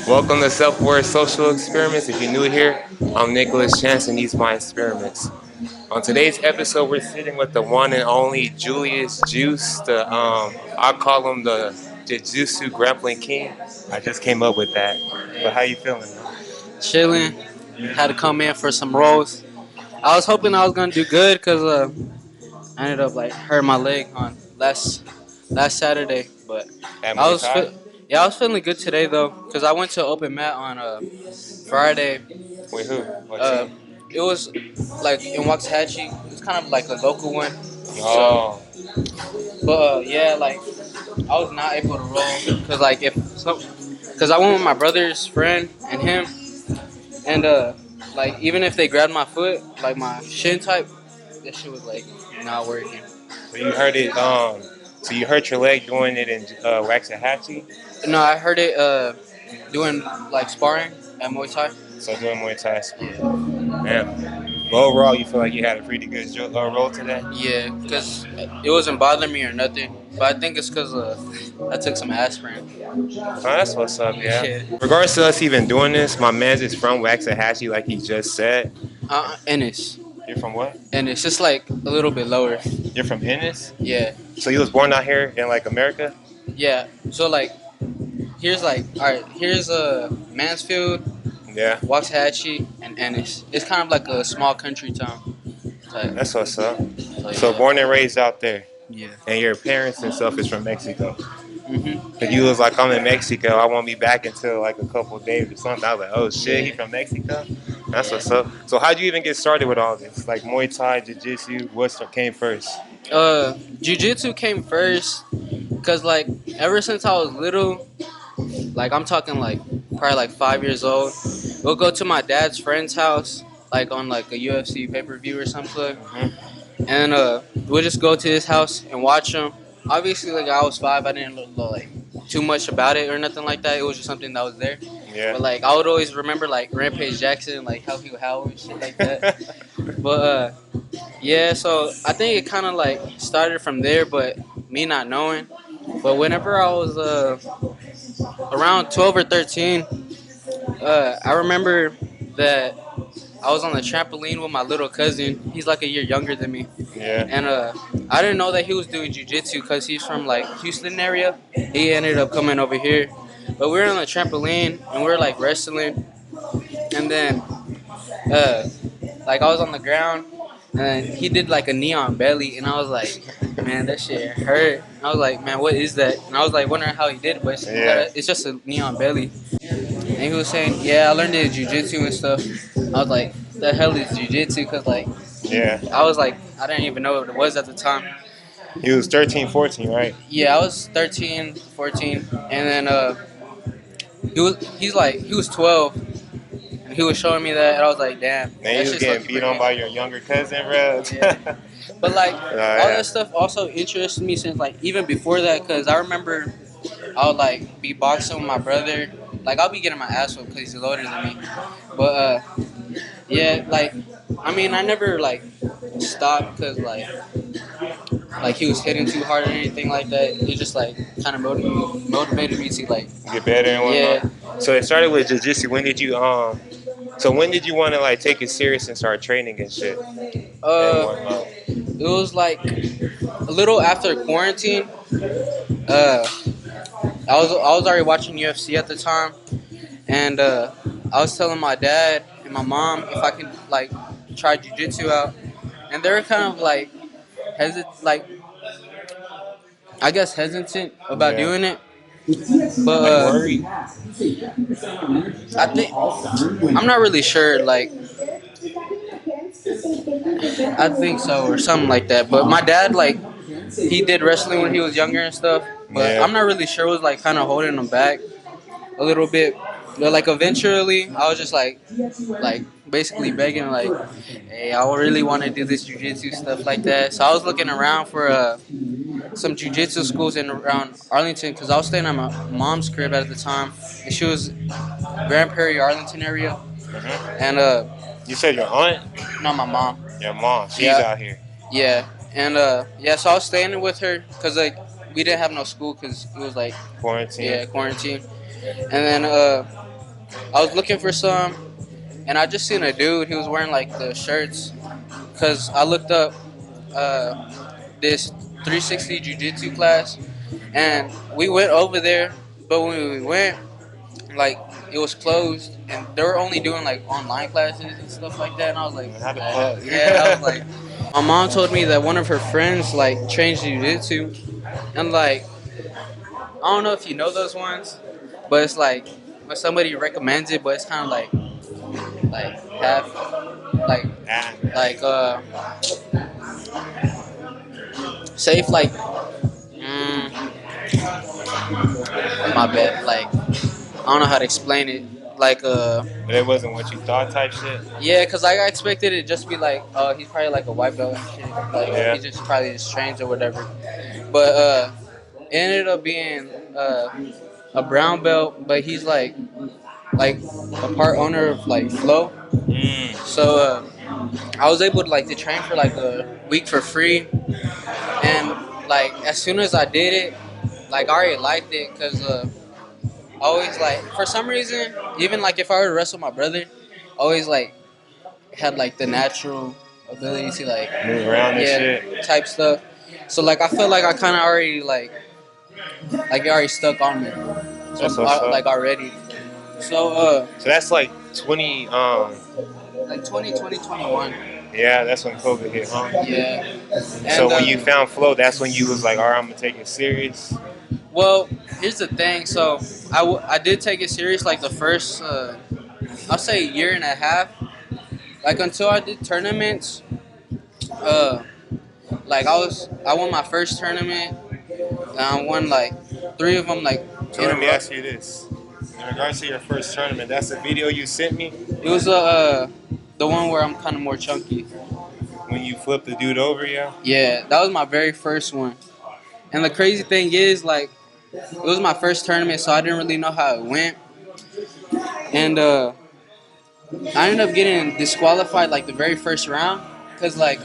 Welcome to Self-Aware Social Experiments. If you're new here, I'm Nicholas Chance and these are my experiments. On today's episode, we're sitting with the one and only Juice. I call him the Jujutsu Grappling King. I just came up with that. But how you feeling? Chilling. Had to come in for some rolls. I was hoping I was gonna do good because I ended up like hurting my leg on last Saturday. But At I Muay was Thai? yeah, I was feeling good today though because I went to open mat on Friday. With who? What Uh, team? it was like in Waxahachie. It's kind of like a local one. So, Oh, but yeah, like I was not able to roll because like if so, because I went with my brother's friend and him. And like even if they grabbed my foot, like my shin type, that shit was like not working. so you hurt it. So you hurt your leg doing it in Waxahachie. No, I heard it doing like sparring at Muay Thai. So doing Muay Thai school. Yeah, Man, but overall, you feel like you had a pretty good role today. yeah, because it wasn't bothering me or nothing. But I think it's because I took some aspirin. Oh, that's what's up, yeah. Yeah. Regards to us even doing this, my man's is from Waxahachie, like he just said. Ennis. You're from what? And it's just like a little bit lower. You're from Ennis? Yeah. So you was born out here in like America? Yeah. So like here's like all right, here's Mansfield, Yeah. Waxahachie, and Ennis. It's kind of like a small country town. Like, That's what's up. So yeah. born and raised out there, Yeah. and your parents and stuff is from Mexico. Mhm. If you was like, I'm in Mexico, I won't be back until like a couple of days or something. I was like, oh shit, he from Mexico? That's what's up. So how'd you even get started with all this? Like Muay Thai, Jiu Jitsu, what came first? Jiu-jitsu came first because like ever since I was little, like I'm talking like probably like 5 years old, we'll go to my dad's friend's house like on like a UFC pay-per-view or something, and we'll just go to his house and watch him. Obviously, like I was 5, I didn't know like too much about it or nothing like that. It was just something that was there. Yeah. But like I would always remember like Rampage Jackson, like how he would howl and shit like that. But yeah, so I think it kind of like started from there, but me not knowing. But whenever I was around 12 or 13, I remember that I was on the trampoline with my little cousin. He's like a year younger than me. Yeah. And I didn't know that he was doing jujitsu because he's from like Houston area. He ended up coming over here. But we were on the trampoline and we were like wrestling. And then uh, like I was on the ground and he did like a knee on belly and I was like, man, that shit hurt. And I was like, man, what is that? And I was like wondering how he did it, but it's just a knee on belly. And he was saying, yeah, I learned it in jiu-jitsu and stuff. I was like, the hell is jiu-jitsu? Because like Yeah. I was like, I didn't even know what it was at the time. He was 13, 14, right? Yeah, I was 13, 14, and then he was 12, and he was showing me that, and I was like, damn. Man, That you was shit's getting lucky beat for on me. by your younger cousin, bro. Yeah. But like all yeah. that stuff also interested me since like even before that, cause I remember I would like be boxing with my brother. Like I'll be getting my ass whooped because he's older than me. But yeah, like I mean I never like stopped because like he was hitting too hard or anything like that. It just like kind of motivated me to like Get better and whatnot. yeah. So it started with jiu-jitsu. When did you want to like take it serious and start training and shit? And whatnot? It was like a little after quarantine. Uh, I was already watching UFC at the time, and I was telling my dad and my mom if I could like try jujitsu out, and they were kind of like like I guess hesitant about Yeah. doing it. But Like worried. I think I'm not really sure. Like I think so or something like that. But my dad like he did wrestling when he was younger and stuff. But Yeah. I'm not really sure. It was like kind of holding him back a little bit. But like eventually, I was just like basically begging like, hey, I really want to do this jujitsu stuff like that. So I was looking around for some jujitsu schools in around Arlington because I was staying at my mom's crib at the time, and she was Grand Prairie, Arlington area, and You said your aunt? not my mom. Your mom. She's Yeah. out here. Yeah, and yeah, so I was staying with her because like we didn't have no school because it was like Quarantine. yeah quarantine, and then I was looking for some, and I just seen a dude. He was wearing like the shirts, cause I looked up this 360 jiu-jitsu class, and we went over there. But when we went, like it was closed, and they were only doing like online classes and stuff like that. And I was like, How the fuck? yeah, I was like, my mom told me that one of her friends like trained jiu-jitsu, and like I don't know if you know those ones, but it's like when somebody recommends it, but it's kind of like half like Ah, like safe like my bad like I don't know how to explain it like but it wasn't what you thought type shit. yeah, cause like I expected it just to be like he's probably like a white belt and shit, like Yeah. he just probably just trains or whatever, but it ended up being a brown belt, but he's like a part owner of like Flow. Mm. So I was able to like to train for like a week for free, and like as soon as I did it, like I already liked it because I always like for some reason, even like if I were to wrestle my brother, I always like had like the natural ability to like Move around and yeah shit. type stuff. So like I feel like I kind of already like it already stuck on me. So That's what's up. like already. So So that's like 20. like 2021. Yeah, that's when COVID hit, huh? Yeah. And So when you found flow, that's when you was like, all right, I'm gonna take it serious. well, here's the thing. So I did take it serious like the first I'll say year and a half. Like until I did tournaments. Uh, like I won my first tournament. And I won like three of them like So in a let me row. ask you this: in regards to your first tournament, that's the video you sent me It was the one where I'm kind of more chunky. when you flipped the dude over, yeah. Yeah, that was my very first one. And the crazy thing is, like, it was my first tournament, so I didn't really know how it went. And I ended up getting disqualified like the very first round because like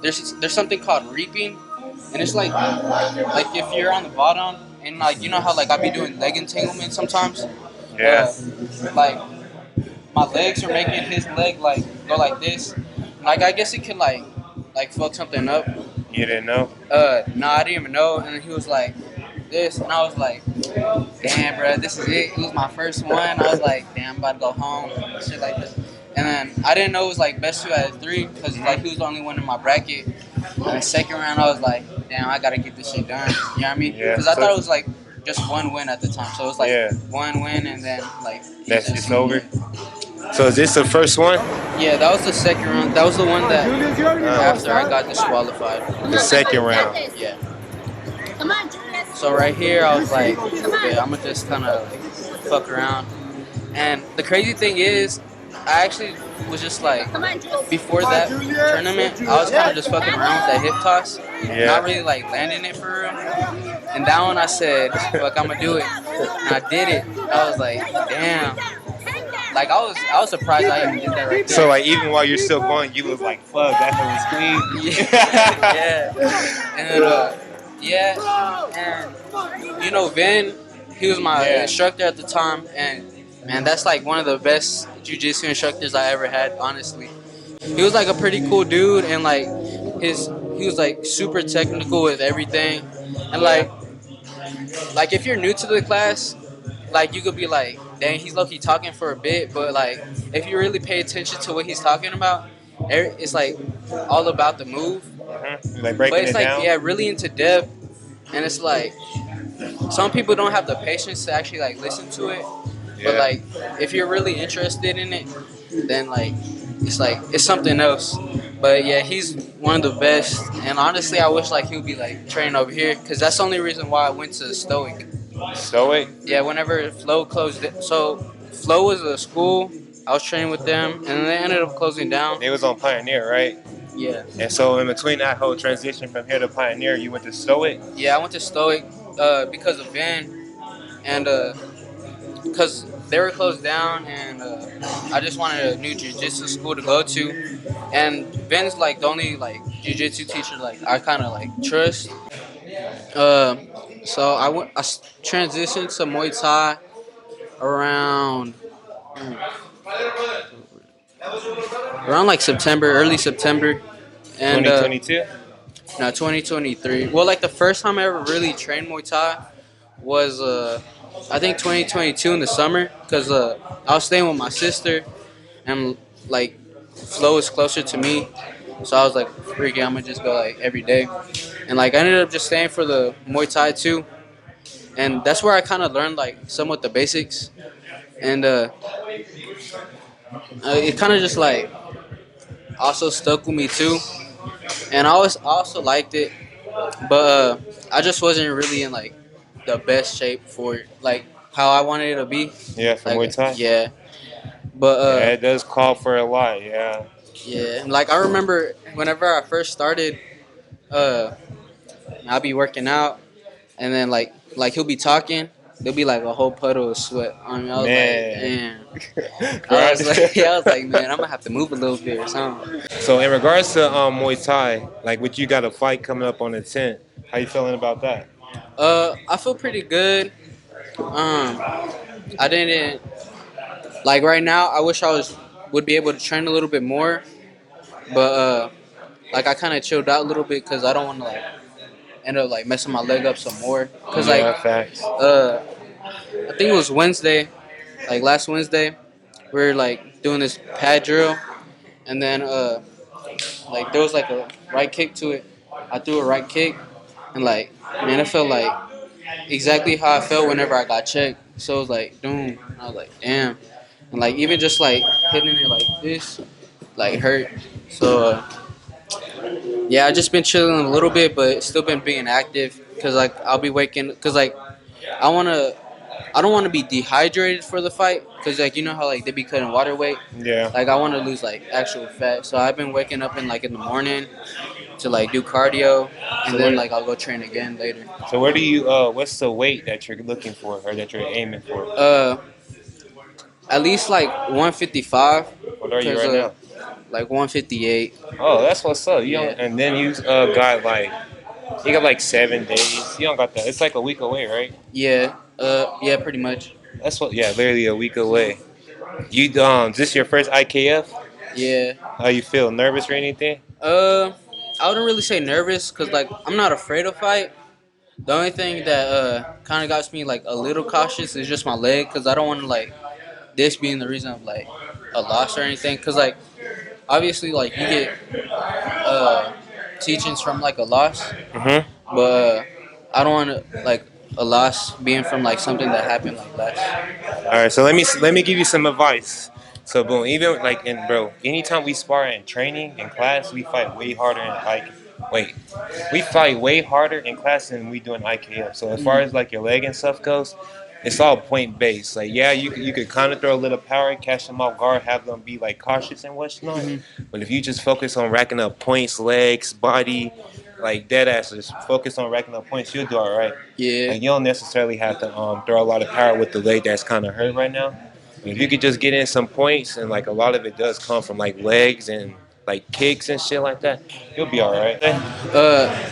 there's something called reaping, and it's like if you're on the bottom and like you know how like I be doing leg entanglement sometimes. Yeah. Like my legs are making his leg like go like this. Like I guess it could like fuck something up. You didn't know? No, I didn't even know. And then he was like this, and I was like, damn, bro, this is it. It was my first one. I was like, damn, I'm about to go home, shit like this. And then I didn't know it was like best two out of three because like he was the only one in my bracket. And the second round, I was like, damn, I gotta get this shit done. You know what I mean? Yeah. Because I So- thought it was like just one win at the time. So it was like Yeah. one win and then like That's just over. So is this the first one? Yeah, that was the second round. That was the one that after I got disqualified. The second round. Yeah. So right here, I was like, okay, I'm gonna just kind of like fuck around. And the crazy thing is, I actually was just like, before that tournament, I was kind of just fucking around with that hip toss, Yeah. not really like landing it for real. And that one, I said, fuck, I'm gonna do it, and I did it. I was like, damn. Like I was surprised I even did that right there. So like even while you're still going, you was like, fuck, that one was clean. Yeah. And then, and you know Vin, he was my Yeah. instructor at the time, and man, that's like one of the best jiu-jitsu instructors I ever had, honestly. He was like a pretty cool dude, and like he was like super technical with everything, and like if you're new to the class, like you could be like, dang, he's low-key talking for a bit, but like if you really pay attention to what he's talking about, it's like all about the move. Mhm. Like breaking But it's it like down. yeah, really into depth, and it's like some people don't have the patience to actually like listen to it. But Yeah. like if you're really interested in it, then like it's something else. But yeah, he's one of the best, and honestly, I wish like he would be like training over here because that's the only reason why I went to Stoic. Stoic. Yeah, whenever Flow closed it, so Flow was a school. I was training with them, and then they ended up closing down. They was on Pioneer, right? Yeah, And so in between that whole transition from here to Pioneer, you went to Stoic. yeah, I went to Stoic because of Vin, and because they were closed down, and I just wanted a new jiu-jitsu school to go to, and Vin's like the only like jiu-jitsu teacher like I kind of like trust. So I transitioned to Muay Thai around around like September, early September, and 2022. no, 2023. Well, like the first time I ever really trained Muay Thai was I think 2022 in the summer, because I was staying with my sister, and like Flo is closer to me, so I was like, freaking, I'm gonna just go like every day, and like I ended up just staying for the Muay Thai too, and that's where I kind of learned like somewhat the basics, and it kind of just like also stuck with me too, and I also liked it, but I just wasn't really in like the best shape for it, like how I wanted it to be. Yeah, for Muay Like Thai. yeah, but Yeah, it does call for a lot. Yeah. yeah, and like I remember whenever I first started, uh, I'll be working out, and then like he'll be talking, there'll be like a whole puddle of sweat on me. I was like, Man. damn. I Right. was like, yeah, I was like, man, I'm gonna have to move a little bit or something. So in regards to Muay Thai, like what you got a fight coming up on the 10th, how you feeling about that? I feel pretty good. I didn't like right now. I wish I would be able to train a little bit more, but like I kind of chilled out a little bit because I don't want to like end up like messing my leg up some more. Cause like Yeah, facts. I think it was Wednesday, like last Wednesday, we were like doing this pad drill, and then like there was like a right kick to it. I threw a right kick, and like man, it felt like exactly how I felt whenever I got checked. So it was like, doom. I was like, damn. And like even just like hitting it like this, like hurt. So yeah, I just been chilling a little bit, but still been being active because like I'll be waking because like I wanna I don't want to be dehydrated for the fight because like you know how like they be cutting water weight. Yeah. Like I want to lose like actual fat. So I've been waking up in the morning to like do cardio, and So then where, like I'll go train again later. so where do you what's the weight that you're looking for or that you're aiming for? At least like 155, What are you cause right now? like 158. Oh, that's what's up. You don't, Yeah, and then you got like you got like 7 days. You don't got that. It's like a week away, right? yeah, yeah, pretty much. That's what. Yeah, literally a week away. You this your first IKF? Yeah. How you feel? Nervous or anything? I wouldn't really say nervous, cause like I'm not afraid to fight. The only thing that kind of got me like a little cautious is just my leg, cause I don't want to like this being the reason of like a loss or anything, cause like obviously like you get teachings from like a loss, Mhm. but I don't want to like a loss being from like something that happened like last. All right, so let me give you some advice. So boom, even like in bro, anytime we spar in training in class, we fight way harder in like wait, we fight way harder in class than we do in IKF. So as far as like your leg and stuff goes, it's all point based. Like yeah, you could kind of throw a little power, catch them off guard, have them be like cautious and whatnot. But if you just focus on racking up points, legs, body, like dead ass, just focus on racking up points, you'll do all right. Yeah, Like you don't necessarily have to throw a lot of power with the leg that's kind of hurt right now. If you could just get in some points, and like a lot of it does come from like legs and like kicks and shit like that, you'll be all right.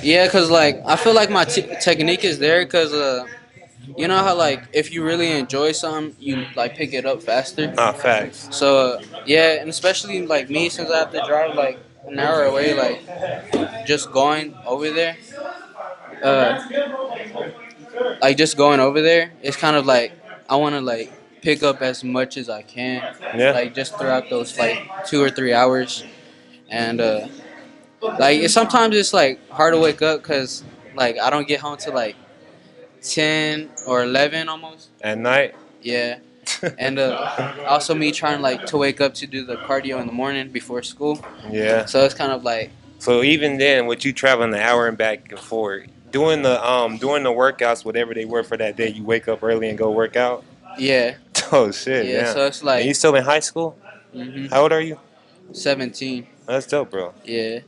yeah, cause like I feel like my technique is there, cause you know how like if you really enjoy something, you like pick it up faster. Ah, facts. So yeah, and especially like me, since I have to drive like an hour away, like just going over there, uh, like just going over there, it's kind of like I want to like pick up as much as I can, Yeah. like just throughout those like 2 or 3 hours, and like sometimes it's like hard to wake up because like I don't get home till like 10 or 11 almost. At night. Yeah, and also me trying like to wake up to do the cardio in the morning before school. Yeah. So it's kind of like So even then, with you traveling an hour and back and forth, doing the workouts, whatever they were for that day, you wake up early and go work out. yeah, Oh shit, yeah. yeah. So it's And you like still in high school? hmm How old are you? 17. That's dope, bro. Yeah,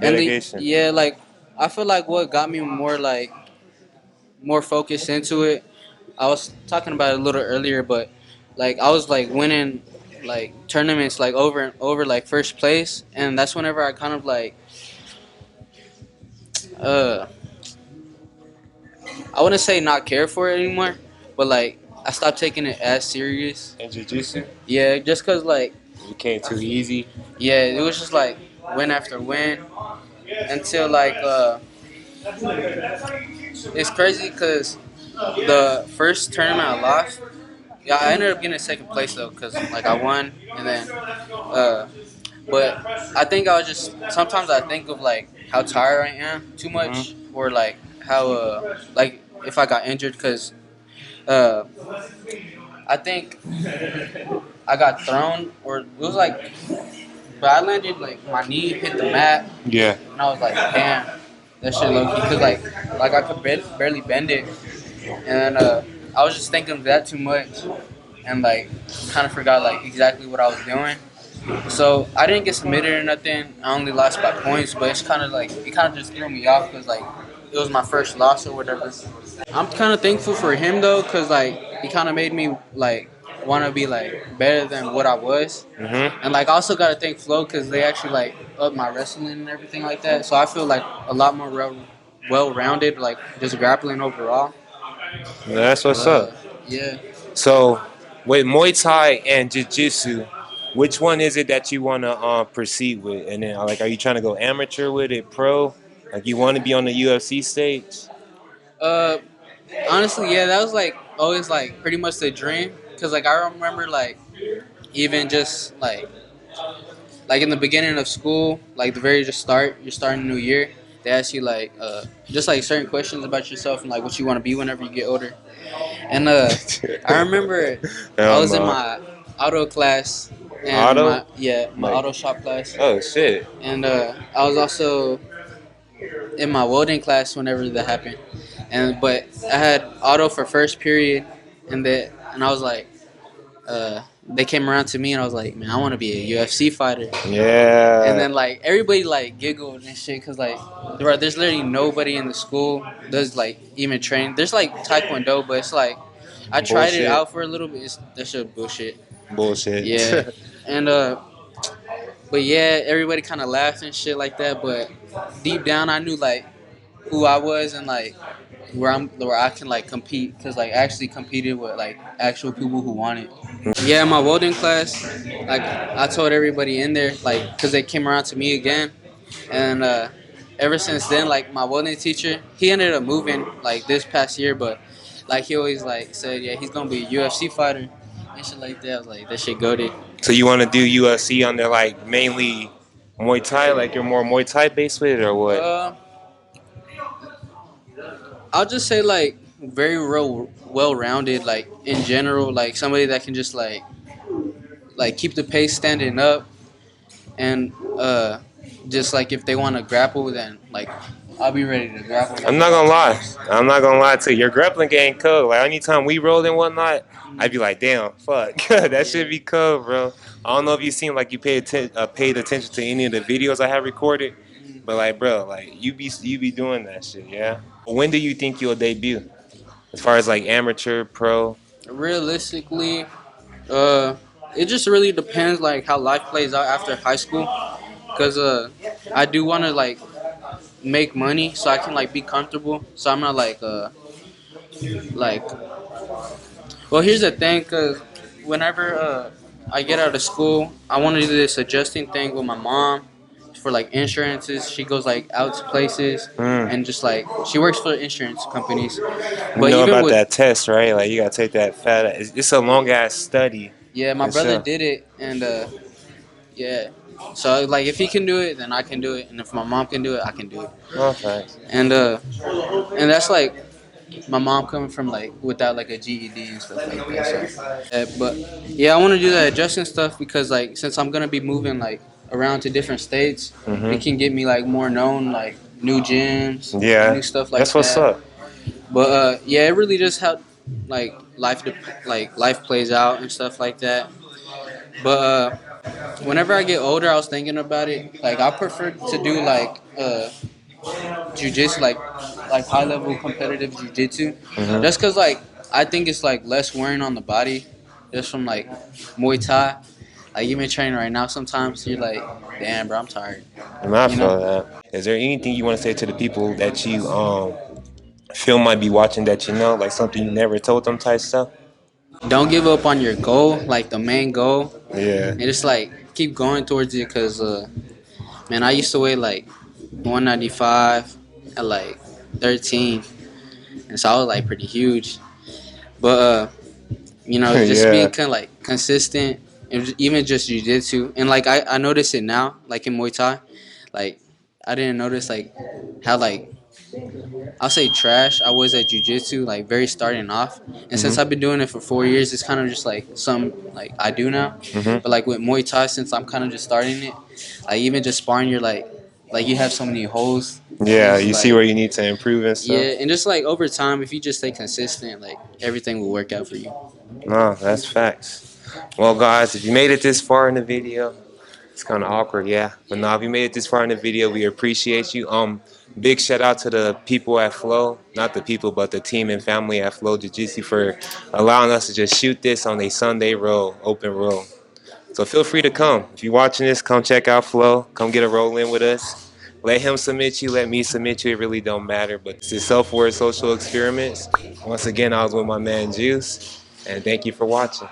and Dedication. yeah, like I feel like what got me more focused into it. I was talking about it a little earlier, but like I was like winning like tournaments like over and over like first place, and that's whenever I kind of like uh I wouldn't say not care for it anymore, but like I stopped taking it as serious. And jiu-jitsu? Yeah, just cause like It became too easy. Yeah, it was just like win after win until like it's crazy because the first tournament I lost, yeah, I ended up getting second place though because like I won and then but I think I was just sometimes I think of like how tired I am too much or like how like if I got injured because uh I think I got thrown or it was like but I landed like my knee hit the mat Yeah. and I was like damn that shit low key because like I could barely bend it and I was just thinking of that too much and like kind of forgot like exactly what I was doing. So I didn't get submitted or nothing. I only lost by points, but it's kind of like it kind of just threw me off because like it was my first loss or whatever. I'm kind of thankful for him though, cause like he kind of made me like want to be like better than what I was, and like I also gotta thank Flo, cause they actually like up my wrestling and everything like that. So I feel like a lot more well rounded, like just grappling overall. That's But what's up. yeah. So, with Muay Thai and Jiu Jitsu, which one is it that you want to proceed with? And then, like, are you trying to go amateur with it, pro? Like, you want to be on the UFC stage? Uh, Honestly, yeah, that was like always like pretty much the dream. Cause like I remember like even just like in the beginning of school, like the very just start, you're starting a new year. They ask you like just like certain questions about yourself and like what you want to be whenever you get older. And I remember I Hell was in no. my auto class and Auto? my Like, auto shop class, oh shit. and I was also in my welding class whenever that happened. And but I had auto for first period, and I was like, they came around to me and I was like, man, I want to be a UFC fighter. And Yeah. then like everybody like giggled and shit because like there's literally nobody in the school does like even train. There's like taekwondo, but it's like I tried it Bullshit. out for a little bit. That shit bullshit. Yeah, Bullshit. and but yeah, everybody kind of laughed and shit like that. But deep down, I knew like who I was and like where I can like compete because like I actually competed with like actual people who wanted. Yeah, my welding class, like I told everybody in there, like, cause they came around to me again, and ever since then, like my welding teacher, he ended up moving like this past year, but like he always like said, yeah, he's gonna be a UFC fighter and shit like that. I was like, that shit goated. So you want to do UFC on there, like mainly Muay Thai, like you're more Muay Thai based with it, or what? I'll just say like very real well rounded, like in general, like somebody that can just like keep the pace standing up and just like if they want to grapple, then like I'll be ready to grapple. Like, I'm not gonna lie. I'm not gonna lie to you. Your grappling game cool. Like anytime we roll and whatnot, I'd be like, damn, fuck, that should be cool, bro. I don't know if you seen like you paid attention to any of the videos I have recorded, but like, bro, like you be doing that shit, yeah. When do you think you'll debut? As far as like amateur, pro? Realistically, uh, it just really depends like how life plays out after high school, cause I do want to like make money so I can like be comfortable. So I'm not like well here's the thing, cause whenever I get out of school, I want to do this adjusting thing with my mom for like insurances. She goes like out to places and just like she works for insurance companies. You But know even about with that test, right? Like you gotta take that fat. It's a long ass study. yeah, my brother Itself. did it and yeah. So like if he can do it, then I can do it, and if my mom can do it, I can do it. Okay. And that's like my mom coming from like without like a GED and stuff like that. So, but yeah, I want to do that adjusting stuff because like since I'm gonna be moving like around to different states, it can get me like more known, like new gyms, and Yeah, new stuff like that's what's that. up. But yeah, it really just how like life plays out and stuff like that. But whenever I get older, I was thinking about it. Like I prefer to do like jujitsu, like high level competitive jujitsu, just cause like I think it's like less wearing on the body, just from like Muay Thai. Like you've been training right now. Sometimes you're like, damn, bro, I'm tired. And I You know? feel that. Is there anything you want to say to the people that you feel might be watching that you know, like something you never told them type stuff? Don't give up on your goal, like the main goal. Yeah. And it's like keep going towards it because man, I used to weigh like 195 at like 13, and so I was like pretty huge. But just being Yeah. kind of like consistent, and even just jujitsu, and like I notice it now, like in Muay Thai, like I didn't notice like how like I'll say trash I was at jujitsu, like very starting off, and since I've been doing it for 4 years, it's kind of just like some like I do now. Hmm. But like with Muay Thai, since I'm kind of just starting it, like even just sparring, you're like you have so many holes, and Yeah, it's you see like where you need to improve and yeah, stuff. and just like over time, if you just stay consistent, like everything will work out for you. No, that's facts. Well, guys, if you made it this far in the video, it's kind of awkward, yeah. But now, if you made it this far in the video, we appreciate you. Big shout out to the people at Flow, not the people, but the team and family at Flow Jiu-Jitsu for allowing us to just shoot this on a Sunday roll, open roll. So feel free to come. If you're watching this, come check out Flo. Come get a roll in with us. Let him submit you. Let me submit you. It really don't matter. But this is Self-Aware Social Experiments. Once again, I was with my man Juice. And thank you for watching.